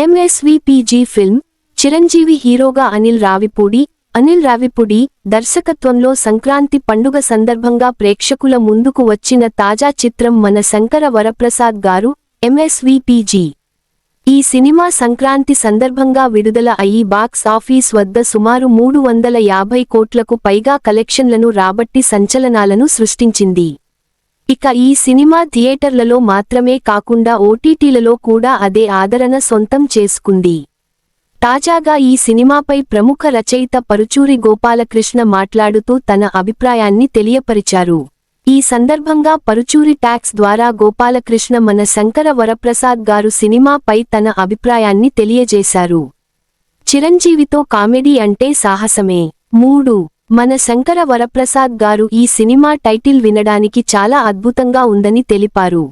ఎంఎస్వీపీజీ film Chiranjeevi హీరోగా అనిల్ రావిపూడి దర్శకత్వంలో సంక్రాంతి పండుగ సందర్భంగా ప్రేక్షకుల ముందుకు వచ్చిన తాజా చిత్రం మన శంకర వరప్రసాద్ గారు ఎంఎస్వీపీజీ. ఈ సినిమా సంక్రాంతి సందర్భంగా విడుదల అయ్యి బాక్స్ ఆఫీస్ వద్ద సుమారు 350 కోట్లకు పైగా కలెక్షన్లను రాబట్టి సంచలనాలను సృష్టించింది. ఇక ఈ సినిమా థియేటర్లలో మాత్రమే కాకుండా ఓటీటీలలో కూడా అదే ఆదరణ సొంతం చేసుకుంది. తాజాగా ఈ సినిమాపై ప్రముఖ రచయిత పరుచూరి గోపాలకృష్ణ మాట్లాడుతూ తన అభిప్రాయాన్ని తెలియపరిచారు. ఈ సందర్భంగా పరుచూరి టాక్స్ ద్వారా గోపాలకృష్ణ మన శంకర వరప్రసాద్ గారు సినిమాపై తన అభిప్రాయాన్ని తెలియజేశారు. చిరంజీవితో కామెడీ అంటే సాహసమే. 3. మన శంకర వరప్రసాద్ గారు ఈ సినిమా టైటిల్ వినడానికి చాలా అద్భుతంగా ఉందని తెలిపారు.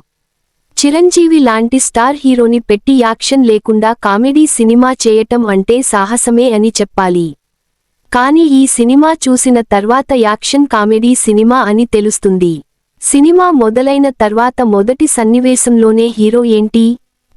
చిరంజీవి లాంటి స్టార్ హీరోని పెట్టి యాక్షన్ లేకుండా కామెడీ సినిమా చేయటం అంటే సాహసమే అని చెప్పాలి. కానీ ఈ సినిమా చూసిన తర్వాత యాక్షన్ కామెడీ సినిమా అని తెలుస్తుంది. సినిమా మొదలైన తర్వాత మొదటి సన్నివేశంలోనే హీరో ఏంటి,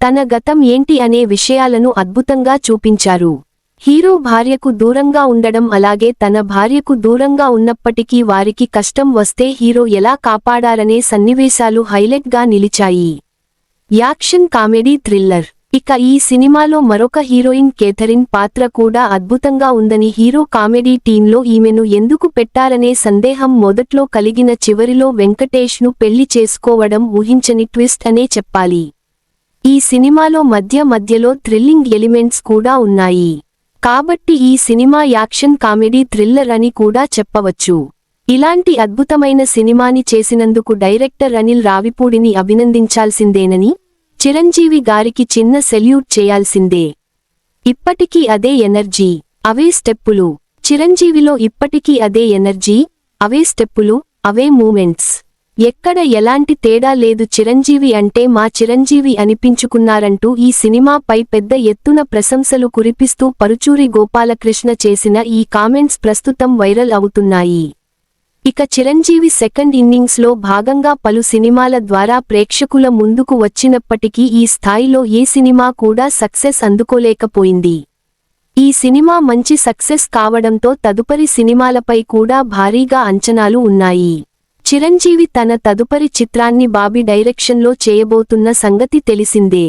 తన గతం ఏంటి అనే విషయాలను అద్భుతంగా చూపించారు. హీరో భార్యకు దూరంగా ఉండడం, అలాగే తన భార్యకు దూరంగా ఉన్నప్పటికీ వారికి కష్టం వస్తే హీరో ఎలా కాపాడారనే సన్నివేశాలు హైలైట్ గా నిలిచాయి. Action comedy thriller. ఇక ఈ సినిమాలో మరొక హీరోయిన్ కేథరిన్ పాత్ర కూడా అద్భుతంగా ఉందని, హీరో కామెడీ టీంలో ఈమెను ఎందుకు పెట్టారనే సందేహం మొదట్లో కలిగిన చివరిలో వెంకటేష్ ను పెళ్లి చేసుకోవడం ఊహించని ట్విస్ట్ అనే చెప్పాలి. ఈ సినిమాలో మధ్యలో థ్రిల్లింగ్ ఎలిమెంట్స్ కూడా ఉన్నాయి. కాబట్టి ఈ సినిమా యాక్షన్ కామెడీ థ్రిల్లర్ అని కూడా చెప్పవచ్చు. ఇలాంటి అద్భుతమైన సినిమాని చేసినందుకు డైరెక్టర్ అనిల్ రావిపూడిని అభినందించాల్సిందేనని, చిరంజీవి గారికి చిన్న సెల్యూట్ చేయాల్సిందే. ఇప్పటికీ అదే ఎనర్జీ, అవే స్టెప్పులు. చిరంజీవిలో ఇప్పటికీ అదే ఎనర్జీ, అవే స్టెప్పులు, అవే మూమెంట్స్. ఎక్కడ ఎలాంటి తేడా లేదు. చిరంజీవి అంటే మా చిరంజీవి అనిపించుకున్నారంటూ ఈ సినిమాపై పెద్ద ఎత్తున ప్రశంసలు కురిపిస్తూ పరుచూరి గోపాలకృష్ణ చేసిన ఈ కామెంట్స్ ప్రస్తుతం వైరల్ అవుతున్నాయి. ఇక చిరంజీవి సెకండ్ ఇన్నింగ్స్లో భాగంగా పలు సినిమాల ద్వారా ప్రేక్షకుల ముందుకు వచ్చినప్పటికీ ఈ స్థాయిలో ఏ సినిమా కూడా సక్సెస్ అందుకోలేకపోయింది. ఈ సినిమా మంచి సక్సెస్ కావడంతో తదుపరి సినిమాలపై కూడా భారీగా అంచనాలు ఉన్నాయి. చిరంజీవి తన తదుపరి చిత్రాన్ని బాబీ డైరెక్షన్లో చేయబోతున్న సంగతి తెలిసిందే.